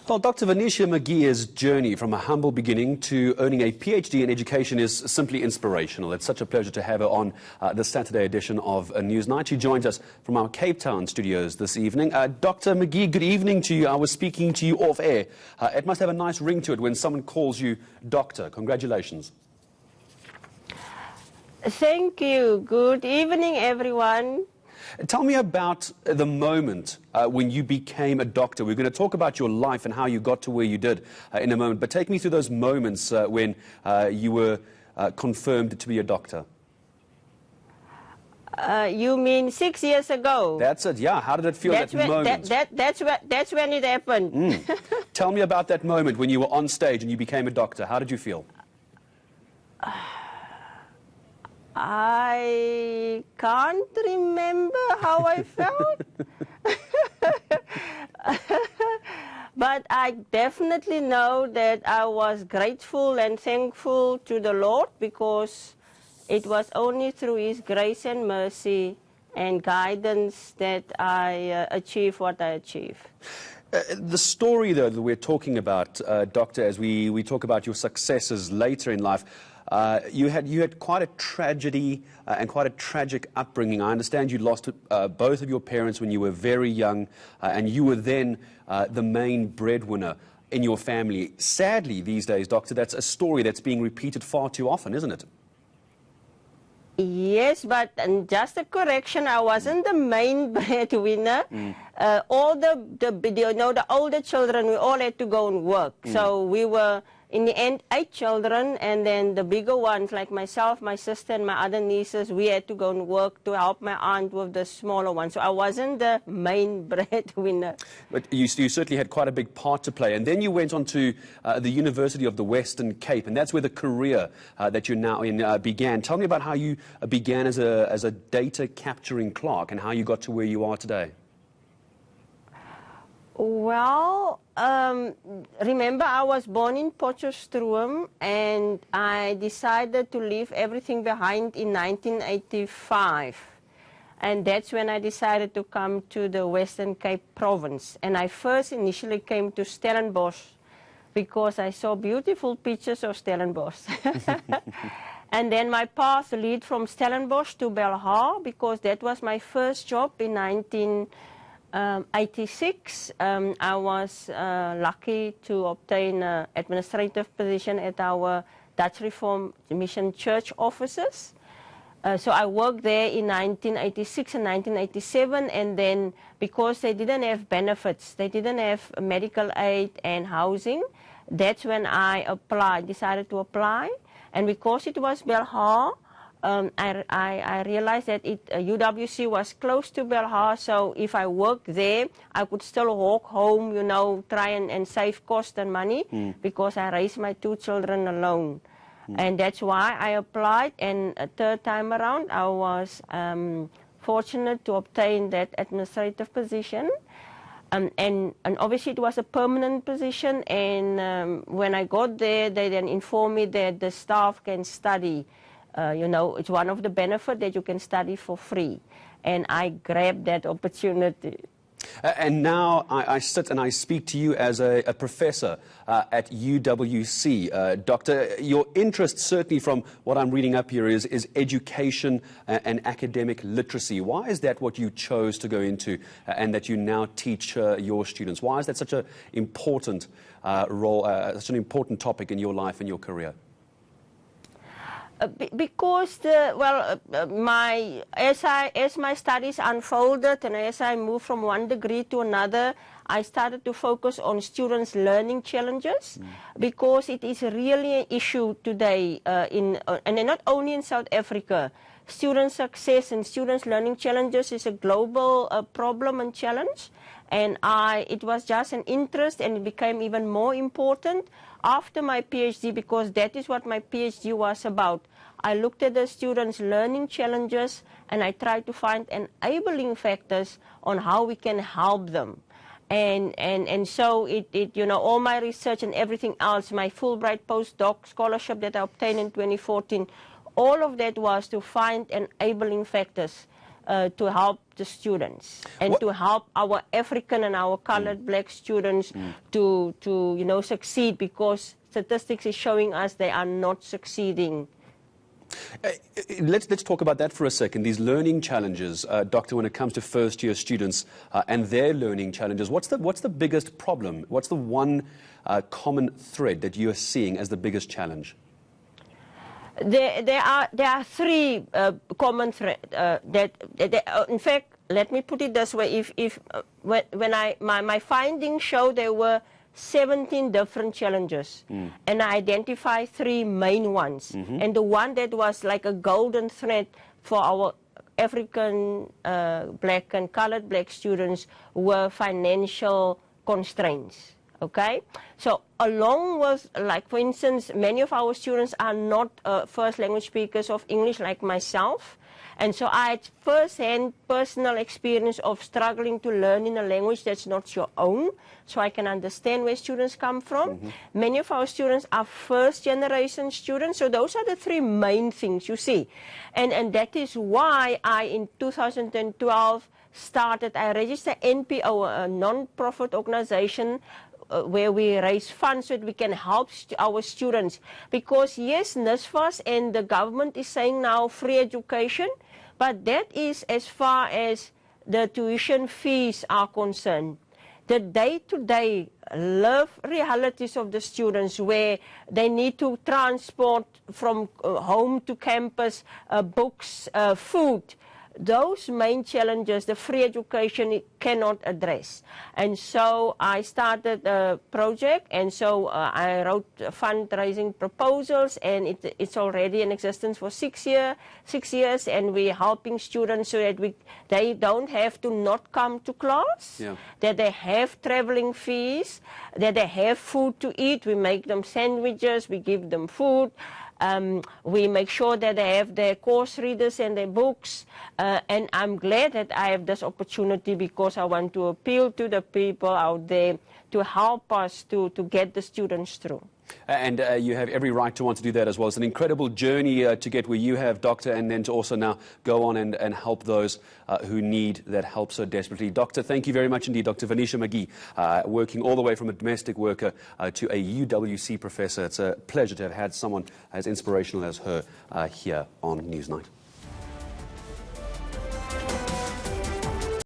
Well, Dr. Venicia McGhie's journey from a humble beginning to earning a PhD in education is simply inspirational. It's such a pleasure to have her on this Saturday edition of Newsnight. She joins us from our Cape Town studios this evening. Dr. McGhie, good evening to you. I was speaking to you off air. It must have a nice ring to it when someone calls you doctor. Congratulations. Thank you. Good evening, everyone. Tell me about the moment when you became a doctor. We're going to talk about your life and how you got to where you did in a moment. But take me through those moments when you were confirmed to be a doctor. You mean 6 years ago? That's it, yeah. How did it feel at that moment? That's when it happened. Tell me about that moment when you were on stage and you became a doctor. How did you feel? I can't remember how I felt. But I definitely know that I was grateful and thankful to the Lord, because it was only through His grace and mercy and guidance that I achieved what I achieved. The story, though, that we're talking about, Doctor, as we talk about your successes later in life, you had quite a tragedy and quite a tragic upbringing. I understand you lost both of your parents when you were very young, and you were then the main breadwinner in your family. Sadly, these days, Doctor, that's a story that's being repeated far too often, isn't it? Yes, but just a correction, I wasn't the main breadwinner. All the older children, we all had to go and work. So we were, in the end, 8 children, and then the bigger ones, like myself, my sister, and my other nieces, we had to go and work to help my aunt with the smaller ones. So I wasn't the main breadwinner. But you certainly had quite a big part to play. And then you went on to the University of the Western Cape, and that's where the career that you're now in began. Tell me about how you began as a data capturing clerk and how you got to where you are today. Well, remember, I was born in Potchefstroom, and I decided to leave everything behind in 1985. And that's when I decided to come to the Western Cape province. And I first initially came to Stellenbosch because I saw beautiful pictures of Stellenbosch. And then my path led from Stellenbosch to Belhar, because that was my first job in 1986. I was lucky to obtain an administrative position at our Dutch Reformed Mission Church offices. So I worked there in 1986 and 1987, and then because they didn't have benefits, they didn't have medical aid and housing, that's when I decided to apply. And because it was Belhar, I realized that UWC was close to Belhar, so if I worked there, I could still walk home, you know, try and save cost and money, because I raised my 2 children alone. And that's why I applied, and a third time around, I was fortunate to obtain that administrative position. And obviously it was a permanent position, and when I got there, they then informed me that the staff can study. You know, it's one of the benefits that you can study for free. And I grabbed that opportunity. And now I sit and I speak to you as a professor at UWC. Doctor, your interest, certainly from what I'm reading up here, is education and academic literacy. Why is that what you chose to go into and that you now teach your students? Why is that such an important role, such an important topic in your life and your career? Because as my studies unfolded and as I moved from one degree to another, I started to focus on students' learning challenges, because it is really an issue today, and not only in South Africa. Student success and students' learning challenges is a global problem and challenge, and it was just an interest, and it became even more important after my PhD, because that is what my PhD was about. I looked at the students' learning challenges, and I tried to find enabling factors on how we can help them. And so you know, all my research and everything else, my Fulbright postdoc scholarship that I obtained in 2014, all of that was to find enabling factors to help the students and to help our African and our colored black students to succeed, because statistics is showing us they are not succeeding. Let's talk about that for a second. These learning challenges, Doctor, when it comes to first-year students and their learning challenges, what's the biggest problem? What's the one common thread that you are seeing as the biggest challenge? There are three common threads. In fact, let me put it this way: my findings show there were 17 different challenges, and I identified three main ones. And the one that was like a golden thread for our African black and colored black students were financial constraints. Okay, so along with, like for instance, many of our students are not first language speakers of English like myself. And so I had first-hand personal experience of struggling to learn in a language that's not your own, so I can understand where students come from. Many of our students are first-generation students, so those are the three main things you see. And that is why I, in 2012, I registered NPO, a non-profit organization, where we raise funds so that we can help our students. Because yes, NSFAS and the government is saying now free education, but that is as far as the tuition fees are concerned. The day-to-day live realities of the students, where they need to transport from home to campus, books, food, those main challenges, the free education, it cannot address. And so I started a project, and so I wrote fundraising proposals, and it's already in existence for 6 years, and we're helping students so that they don't have to not come to class, that they have traveling fees, that they have food to eat. We make them sandwiches, we give them food. We make sure that they have their course readers and their books, and I'm glad that I have this opportunity, because I want to appeal to the people out there to help us to get the students through. And you have every right to want to do that as well. It's an incredible journey to get where you have, Doctor, and then to also now go on and help those who need that help so desperately. Doctor, thank you very much indeed. Dr. Venicia McGhie, working all the way from a domestic worker to a UWC professor. It's a pleasure to have had someone as inspirational as her here on Newsnight.